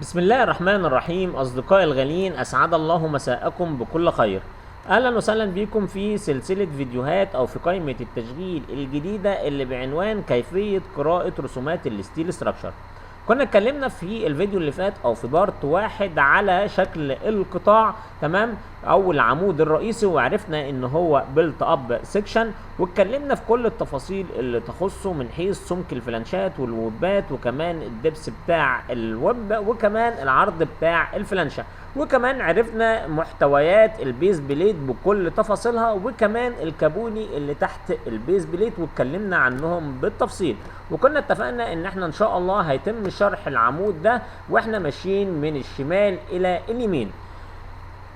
بسم الله الرحمن الرحيم. أصدقائي الغاليين، أسعد الله مساءكم بكل خير. أهلا وسهلا بكم في سلسلة فيديوهات أو في قائمة التشغيل الجديدة اللي بعنوان كيفية قراءة رسومات الستيل ستراكشر. كنا اتكلمنا في الفيديو اللي فات او في بارت واحد على شكل القطاع، تمام، او العمود الرئيسي، وعرفنا ان هو بيلت اب سيكشن، واتكلمنا في كل التفاصيل اللي تخصه من حيث سمك الفلانشات والوبات، وكمان الدبس بتاع الوب، وكمان العرض بتاع الفلانشه، وكمان عرفنا محتويات البيز بليت بكل تفاصيلها، وكمان الكابوني اللي تحت البيز بليت واتكلمنا عنهم بالتفصيل. وكنا اتفقنا ان احنا ان شاء الله هيتم شرح العمود ده واحنا ماشيين من الشمال الى اليمين.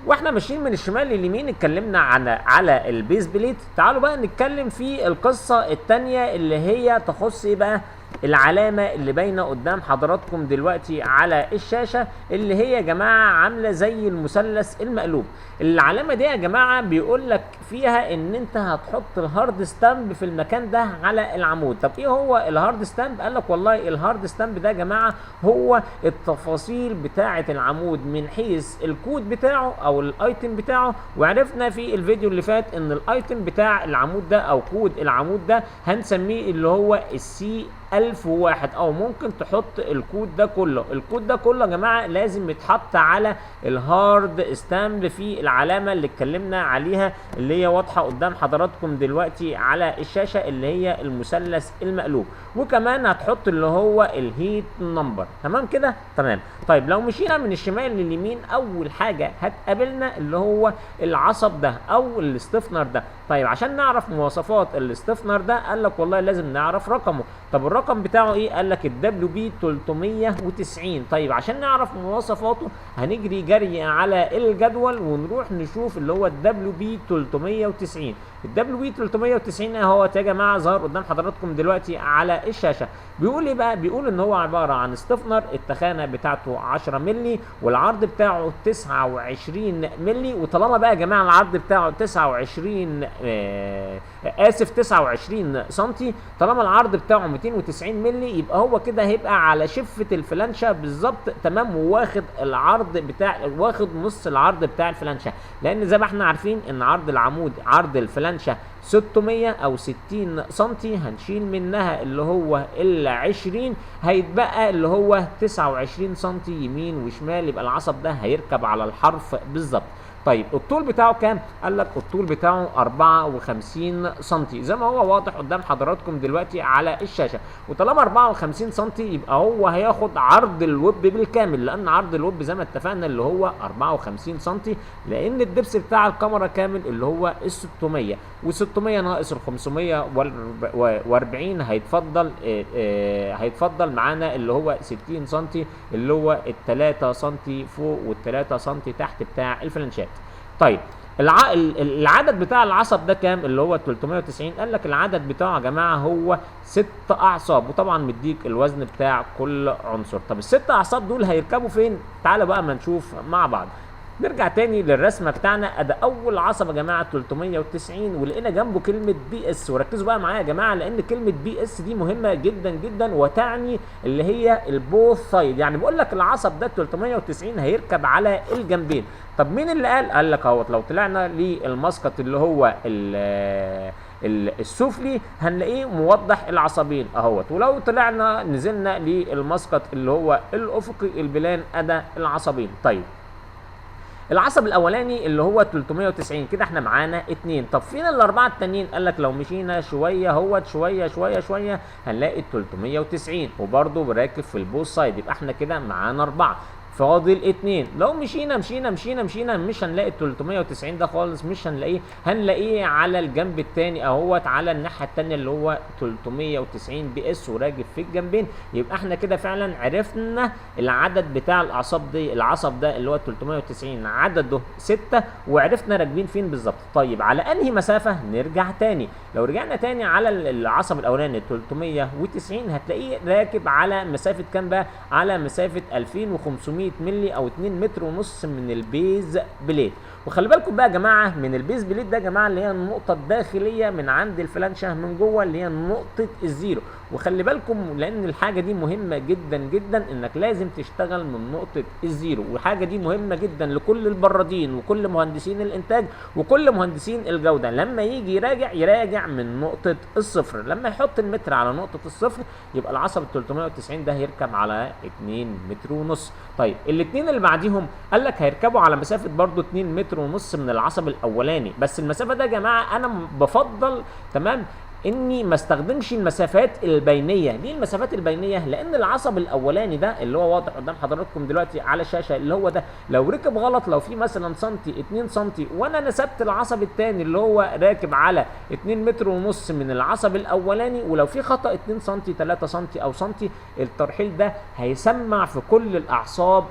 واحنا ماشيين من الشمال لليمين اتكلمنا على البيز بليت. تعالوا بقى نتكلم في القصة التانية اللي هي تخص ايه بقى؟ العلامة اللي باينة قدام حضراتكم دلوقتي على الشاشة، اللي هي يا جماعة عاملة زي المثلث المقلوب. العلامة دي يا جماعة بيقول لك فيها ان انت هتحط الهارد ستامب في المكان ده على العمود. طب ايه هو الهارد ستامب؟ قال لك والله الهارد ستامب ده يا جماعة هو التفاصيل بتاعة العمود من حيث الكود بتاعه او الايتم بتاعه. وعرفنا في الفيديو اللي فات ان الايتم بتاع العمود ده او كود العمود ده هنسميه اللي هو السي 1001، او ممكن تحط الكود ده كله. الكود ده كله يا جماعه لازم يتحط على الهارد ستامب في العلامه اللي اتكلمنا عليها، اللي هي واضحه قدام حضراتكم دلوقتي على الشاشه، اللي هي المثلث المقلوب. وكمان هتحط اللي هو الهيت نمبر. تمام كده؟ تمام. طيب لو مشينا من الشمال لليمين، اول حاجه هتقابلنا اللي هو العصب ده او الاستفنر ده. طيب عشان نعرف مواصفات الاستفنر ده قال لك والله لازم نعرف رقمه. طب الرقم بتاعه ايه؟ قال لك الدبليو بي 390. طيب عشان نعرف مواصفاته هنجري جري على الجدول ونروح نشوف اللي هو الدبليو بي 390. الدبليو بي 390 اهوت يا جماعه ظهر قدام حضراتكم دلوقتي على الشاشه. بيقول ايه بقى؟ بيقول ان هو عباره عن استفنر التخانه بتاعته 10 مللي والعرض بتاعه 29 مللي. وطالما بقى يا جماعه العرض بتاعه 29 سنتي، طالما العرض بتاعه 290 مللي، يبقى هو كده هيبقى على شفه الفلانشه بالظبط، تمام، وواخد العرض بتاع واخد نص العرض بتاع الفلانشه. لان زي ما احنا عارفين ان عرض العمود عرض الفلانشه 600 او 60 سنتي، هنشيل منها اللي هو ال20، هيتبقى اللي هو 29 سنتي يمين وشمال، يبقى العصب ده هيركب على الحرف بالظبط. طيب الطول بتاعه كام؟ قال لك الطول بتاعه 54 سنتي زي ما هو واضح قدام حضراتكم دلوقتي على الشاشه. وطالما 54 سنتي يبقى هو هياخد عرض الويب بالكامل، لان عرض الويب زي ما اتفقنا اللي هو 54 سنتي، لان الدبس بتاع الكاميرا كامل اللي هو ال 600، و600 ناقص ال 540 هيتفضل معانا اللي هو 60 سنتي، اللي هو ال 3 سنتي فوق وال 3 سنتي تحت بتاع الفلانشات. طيب العدد بتاع العصب ده كام؟ اللي هو 390. قال لك العدد بتاعه يا جماعه هو 6 اعصاب، وطبعا مديك الوزن بتاع كل عنصر. طب الست اعصاب دول هيركبوا فين؟ تعالى بقى ما نشوف مع بعض. نرجع تاني للرسمه بتاعنا. ادي اول عصب يا جماعه 390، ولقينا جنبه كلمه بي اس. وركزوا بقى معايا يا جماعه، لان كلمه بي اس دي مهمه جدا جدا، وتعني اللي هي البوث سايد. يعني بقول لك العصب ده 390 هيركب على الجنبين. طب مين اللي قال؟ قال لك اهوت. لو طلعنا للمسقط اللي هو السفلي هنلاقيه موضح العصبين اهوت، ولو طلعنا نزلنا للمسقط اللي هو الافقي البلان ادى العصبين. طيب العصب الاولاني اللي هو 390 كده احنا معانا 2. طب فين الاربعه التانيين؟ قال لك لو مشينا شويه اهوت شويه هنلاقي 390 وبرده راكب في البوث سايد، يبقى احنا كده معانا 4، فاضل 2. لو مشينا مش هنلاقي 390 ده خالص، مش هنلاقيه على الجنب الثاني اهوت على الناحيه الثانيه اللي هو 390 بي اس وراجب في الجنبين. يبقى احنا كده فعلا عرفنا العدد بتاع الاعصاب دي. العصب ده اللي هو 390 عدده 6، وعرفنا راكبين فين بالظبط. طيب على انهي مسافه؟ نرجع تاني. لو رجعنا تاني على العصب الاولاني 390 هتلاقيه راكب على مسافه كام بقى؟ على مسافه 2500 مللي او 2 متر ونص من البيز بليت. وخلي بالكم بقى يا جماعه من البيز بليت ده يا جماعه اللي هي النقطه الداخليه من عند الفلانشه من جوه، اللي هي نقطه الزيرو. وخلي بالكم لان الحاجه دي مهمه جدا جدا، انك لازم تشتغل من نقطه الزيرو، والحاجه دي مهمه جدا لكل البرادين وكل مهندسين الانتاج وكل مهندسين الجوده. لما يجي يراجع من نقطه الصفر، لما يحط المتر على نقطه الصفر يبقى العصب ال 390 ده هيركب على 2 متر ونص. طيب الاثنين اللي بعديهم قال لك هيركبوا على مسافه برضو 2 متر ونص من العصب الاولاني، بس المسافه ده يا جماعه انا بفضل تمام اني ما استخدمش المسافات البينيه. ليه المسافات البينيه؟ لان العصب الاولاني ده اللي هو واضح قدام حضراتكم دلوقتي على الشاشه اللي هو ده، لو ركب غلط، لو في مثلا سنتي 2 سنتي وانا نسبت العصب الثاني اللي هو راكب على 2 متر ونص من العصب الاولاني، ولو في خطا 2 سنتي 3 سنتي او سنتي، الترحيل ده هيسمع في كل الاعصاب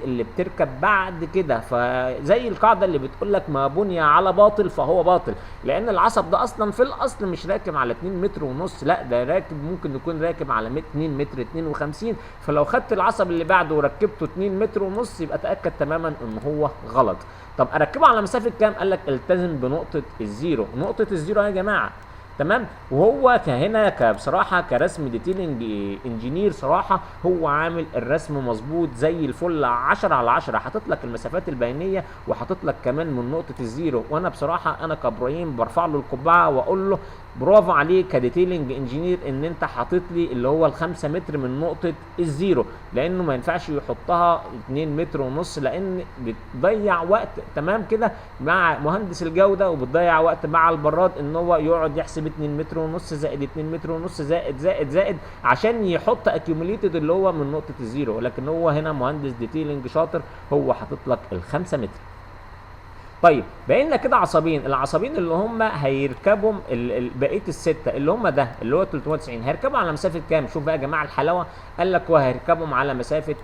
اللي بتركب بعد كده. فزي القاعده اللي بتقول لك ما بني على باطل فهو باطل، لان العصب ده اصلا في الاصل مش راكب على 2 متر ونص، لا ده راكب ممكن يكون راكب على 2 متر 52. فلو خدت العصب اللي بعده وركبته 2 متر ونص يبقى تاكد تماما ان هو غلط. طب اركبه على مسافه كام؟ قال لك التزم بنقطه الزيرو. نقطه الزيرو يا جماعه تمام. وهو هنا بصراحه كرسم ديتيلنج انجينير صراحه هو عامل الرسم مظبوط زي الفل 10 على 10، حاطط لك المسافات البينيه وحاطط لك كمان من نقطه الزيرو. وانا بصراحه انا كابراهيم برفع له القبعه واقول له برافو عليك كديتيلنج انجينير ان انت حاطط لي اللي هو ال5 متر من نقطه الزيرو، لانه ما ينفعش يحطها 2 متر ونص لان بتضيع وقت تمام كده مع مهندس الجوده، وبتضيع وقت مع البراد ان هو يقعد يحسب 2 متر ونص زائد 2 متر ونص زائد عشان يحط اكيوميليتد اللي هو من نقطه الزيرو. لكن هو هنا مهندس ديتيلنج شاطر هو حاطط لك ال5 متر. طيب بقى لنا كده عصبين، العصبين اللي هم هيركبوا بقيه السته اللي هم ده اللي هو 390 هيركبوا على مسافه كام؟ شوف بقى يا جماعه الحلاوه، قال لك وهيركبهم على مسافه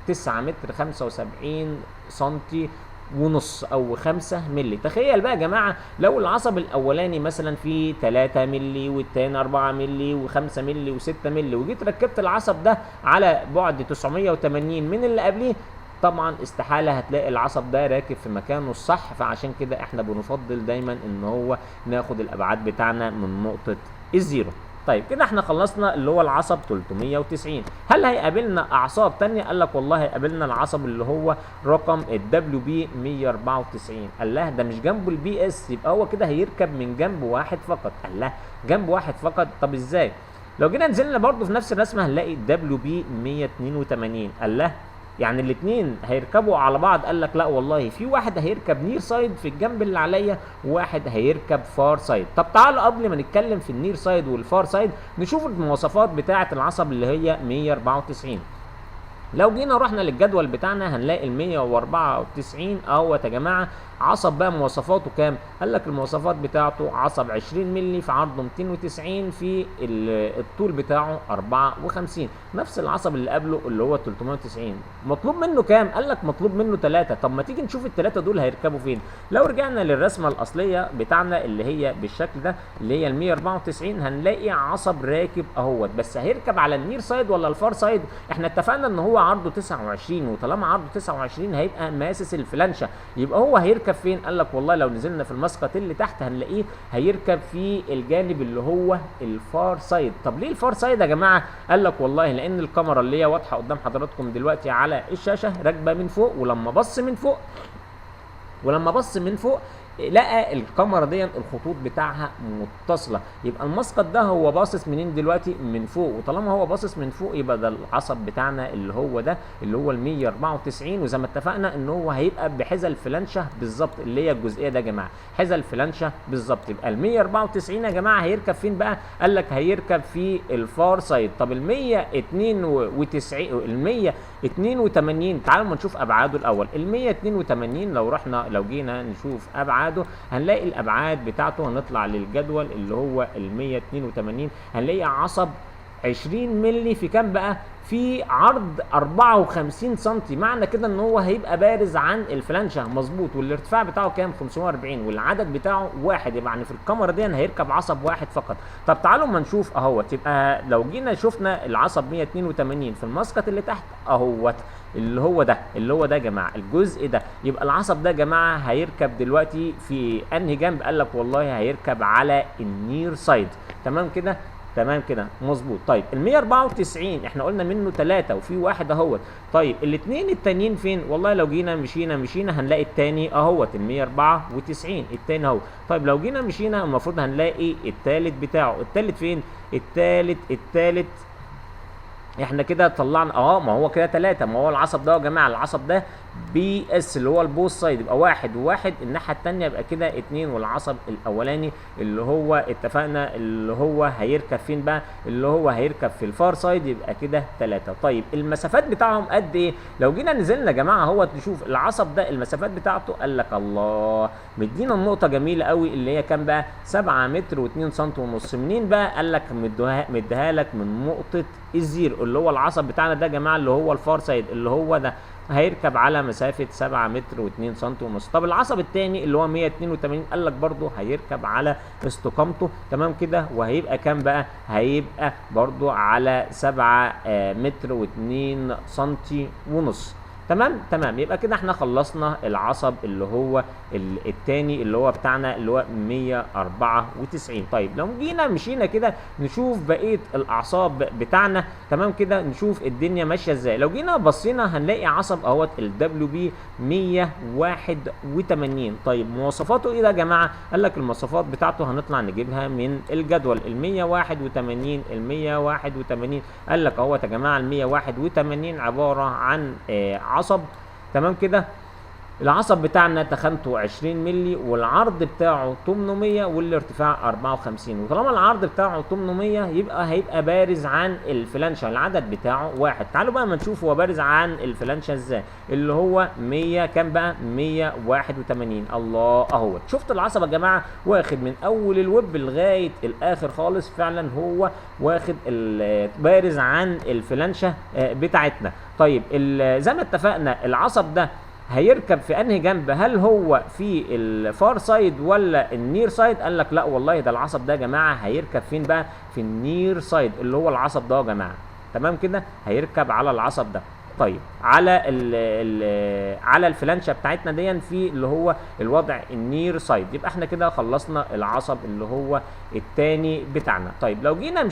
9 متر 75 سنتي ونص او 5 مللي. تخيل بقى يا جماعه لو العصب الاولاني مثلا فيه 3 مللي والتاني 4 مللي و5 مللي و6 مللي، وجيت ركبت العصب ده على بعد 980 من اللي قبليه، طبعا استحاله هتلاقي العصب ده راكب في مكانه الصح. فعشان كده احنا بنفضل دايما ان هو ناخد الابعاد بتاعنا من نقطه الزيرو. طيب كده احنا خلصنا اللي هو العصب 390. هل هيقابلنا اعصاب تانية؟ قال لك والله هيقابلنا العصب اللي هو رقم الدبليو بي 194. قال له ده مش جنبه البي اس، يبقى هو كده هيركب من جنب واحد فقط. قال له جنب واحد فقط؟ طب ازاي؟ لو جينا نزلنا برضو في نفس الرسمه هنلاقي الدبليو بي 182. قال له يعني الاثنين هيركبوا على بعض؟ قال لك لا والله في واحد هيركب نير سايد في الجنب اللي عليا وواحد هيركب فار سايد. طب تعالوا قبل ما نتكلم في النير سايد والفار سايد نشوف المواصفات بتاعه العصب اللي هي 194. لو جينا رحنا للجدول بتاعنا هنلاقي ال 194 اهوت يا جماعه عصب بقى مواصفاته كام؟ قال لك المواصفات بتاعته عصب 20 مللي في عرضه 290 في الطول بتاعه 54، نفس العصب اللي قبله اللي هو 390. مطلوب منه كام؟ قال لك مطلوب منه 3. طب ما تيجي نشوف الثلاثه دول هيركبوا فين؟ لو رجعنا للرسمه الاصليه بتاعنا اللي هي بالشكل ده اللي هي ال 194 هنلاقي عصب راكب اهوت، بس هيركب على النير سايد ولا الفار سايد؟ احنا اتفقنا ان هو عرضه 29، وطالما عرضه 29 هيبقى ماسس الفلانشه، يبقى هو هيركب فين؟ قال لك والله لو نزلنا في المسقط اللي تحت هنلاقيه هيركب في الجانب اللي هو الفار سايد. طب ليه الفار سايد يا جماعه؟ قال لك والله لان الكاميرا اللي هي واضحه قدام حضراتكم دلوقتي على الشاشه راكبه من فوق، ولما بص من فوق لقى الكاميرا دي الخطوط بتاعها متصله، يبقى المسقط ده هو باصص منين دلوقتي؟ من فوق، وطالما هو باصص من فوق يبقى ده العصب بتاعنا اللي هو ده اللي هو ال 194. وزي ما اتفقنا ان هو هيبقى بحذا الفلانشه بالظبط اللي هي الجزئيه ده يا جماعه، حذا الفلانشه بالظبط. يبقى ال 194 يا جماعه هيركب فين بقى؟ قال لك هيركب في الفار سايد. طب ال 182 تعالوا ما نشوف ابعاده الاول. ال 182 لو جينا نشوف ابعاده هنلاقي الابعاد بتاعته، هنطلع للجدول اللي هو ال 182 هنلاقي عصب 20 مللي في كام بقى؟ في عرض 54 سم، معنى كده ان هو هيبقى بارز عن الفلانشه مظبوط، والارتفاع بتاعه كام؟ 540، والعدد بتاعه واحد، يبقى يعني في الكاميرا دي هيركب عصب واحد فقط. طب تعالوا ما نشوف اهوت، يبقى لو جينا شفنا العصب 182 في المسقط اللي تحت اهوت اللي هو ده يا جماعه الجزء ده، يبقى العصب ده يا جماعه هيركب دلوقتي في انهي جنب؟ قال لك والله هيركب على النير سايد. تمام كده؟ تمام كده مظبوط. طيب ال 194 احنا قلنا منه 3 وفي واحد اهوت. طيب الاثنين التانيين فين؟ والله لو جينا مشينا هنلاقي التاني اهوت ال 194 التاني اهو. طيب لو جينا مشينا المفروض هنلاقي التالت بتاعه. التالت فين؟ التالت احنا كده طلعنا ما هو كده 3. ما هو العصب ده يا جماعه، العصب ده بي اس اللي هو البوث سايد يبقى 1 و1، الناحيه الثانيه يبقى كده 2، والعصب الاولاني اللي هو اتفقنا اللي هو هيركب فين بقى؟ اللي هو هيركب في الفار سايد يبقى كده 3. طيب المسافات بتاعهم قد ايه؟ لو جينا نزلنا يا جماعه اهوت نشوف العصب ده المسافات بتاعته، قال لك الله مدينا النقطه جميله قوي اللي هي كام بقى؟ 7 متر و2 سم ونص. منين بقى؟ قال لك مديها لك من نقطه الزيرو اللي هو العصب بتاعنا ده يا جماعه اللي هو الفار سايد اللي هو ده هيركب على مسافة 7 متر و2 سم ونص. طب العصب الثاني اللي هو 182 قال لك برضه هيركب على استقامته تمام كده، وهيبقى كام بقى؟ هيبقى برضه على 7 متر و2 سم ونص. تمام يبقى كده احنا خلصنا العصب اللي هو التاني اللي هو بتاعنا اللي هو 194. طيب لو جينا مشينا كده نشوف بقيه الاعصاب بتاعنا تمام كده، نشوف الدنيا ماشيه ازاي. لو جينا بصينا هنلاقي عصب اهوت الدبليو بي 181. طيب مواصفاته ايه ده يا جماعه؟ قال لك المواصفات بتاعته هنطلع نجيبها من الجدول. ال 181 قال لك اهوت يا جماعه ال 181 عباره عن عصب تمام كده. العصب بتاعنا تخانته 20 مللي والعرض بتاعه 800 والارتفاع 54. وطالما العرض بتاعه 800 هيبقى بارز عن الفلانشة. العدد بتاعه 1. تعالوا بقى ما نشوف هو بارز عن الفلانشة ازاي. اللي هو 100 كام بقى؟ 181. الله اهوت. شفت العصب يا جماعه واخد من اول الويب لغايه الاخر خالص، فعلا هو واخد بارز عن الفلانشة بتاعتنا. طيب زي ما اتفقنا العصب ده هيركب في انهي جنب؟ هل هو في الفار سايد ولا النير سايد؟ قال لك لا والله ده العصب ده يا جماعه هيركب فين بقى؟ في النير سايد اللي هو العصب ده يا جماعه تمام كده، هيركب على العصب ده. طيب على على الفلانشه بتاعتنا دي في اللي هو الوضع النير سايد. يبقى احنا كده خلصنا العصب اللي هو الثاني بتاعنا. طيب لو جينا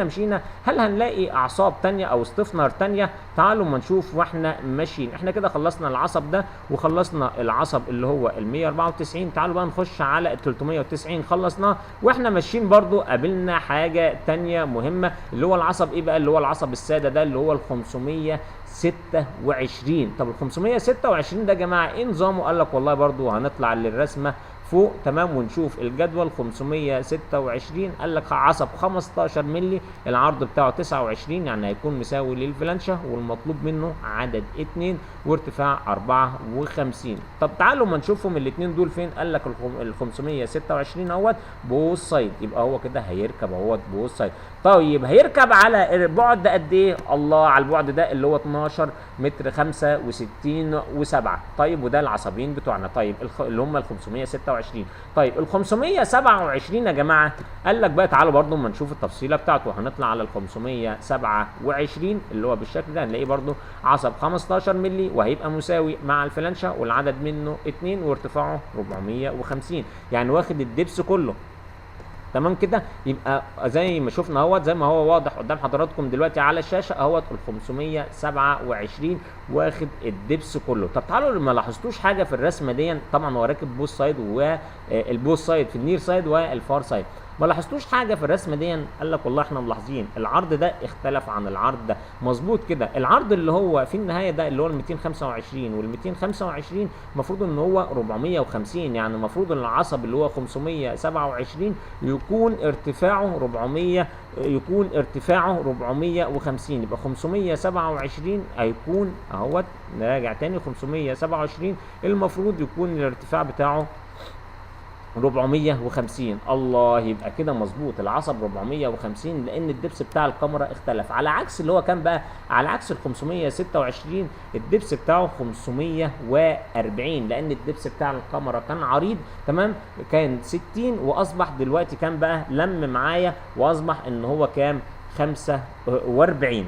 مشينا هل هنلاقي اعصاب ثانيه او ستيفنر ثانيه؟ تعالوا ما نشوف واحنا ماشيين. احنا كده خلصنا العصب ده وخلصنا العصب اللي هو ال 194. تعالوا بقى نخش على ال 390 خلصناه. واحنا ماشيين برضو قابلنا حاجه ثانيه مهمه اللي هو العصب ايه بقى؟ اللي هو العصب الساده ده اللي هو ال 526. طب ال 526 ده يا جماعه ايه نظامه؟ قال لك والله برضو هنطلع للرسمه فوق تمام ونشوف الجدول. 526 قال لك عصب 15 مللي، العرض بتاعه 29 يعني هيكون مساوي للفلانشه، والمطلوب منه عدد 2 وارتفاع 54. طب تعالوا ما نشوفهم الاثنين دول فين. قال لك ال 526 اهوت بوث سايد، يبقى هو كده هيركب اهوت بوث سايد. طيب هيركب على البعد ده قد ايه؟ الله على البعد ده اللي هو 12 متر 65 و7. طيب وده العصبين بتوعنا. طيب اللي هم ال 526. طيب ال 527 يا جماعه قال لك بقى تعالوا برضو ما نشوف التفصيله بتاعته. هنطلع على ال 527 اللي هو بالشكل ده، هنلاقيه برضو عصب 15 مللي وهيبقى مساوي مع الفلانشه، والعدد منه 2 وارتفاعه 450 يعني واخد الدبس كله تمام كده. يبقى زي ما شفنا اهوت زي ما هو واضح قدام حضراتكم دلوقتي على الشاشه اهوت ال 527 واخد الدبس كله. طب تعالوا ما لاحظتوش حاجه في الرسمه دي؟ طبعا هو راكب بوث سايد والبوث سايد في النير سايد والفار سايد. ما لاحظتوش حاجه في الرسمه دي؟ قال لك والله احنا ملاحظين العرض ده اختلف عن العرض ده. مظبوط كده. العرض اللي هو في النهايه ده اللي هو ال 225 وال 225 المفروض ان هو 450 يعني المفروض ان العصب اللي هو 527 يكون ارتفاعه 450. يبقى 527 هيكون اهوت نراجع تاني 527 المفروض يكون الارتفاع بتاعه 450. الله يبقى كده مظبوط العصب 450 لان الدبس بتاع الكاميرا اختلف، على عكس اللي هو كان بقى على عكس ال 526 الدبس بتاعه 540 لان الدبس بتاع الكاميرا كان عريض تمام، كان 60 واصبح دلوقتي كان بقى لم معايا واصبح ان هو كام 45.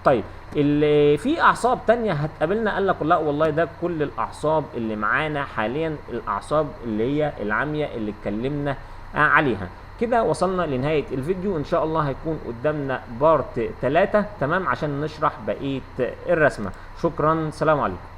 طيب اللي في اعصاب تانية هتقابلنا قال لك لا والله ده كل الاعصاب اللي معانا حاليا الاعصاب اللي هي العامية اللي اتكلمنا عليها. كده وصلنا لنهاية الفيديو. ان شاء الله هيكون قدامنا بارت 3 تمام عشان نشرح بقية الرسمة. شكرا، سلام عليكم.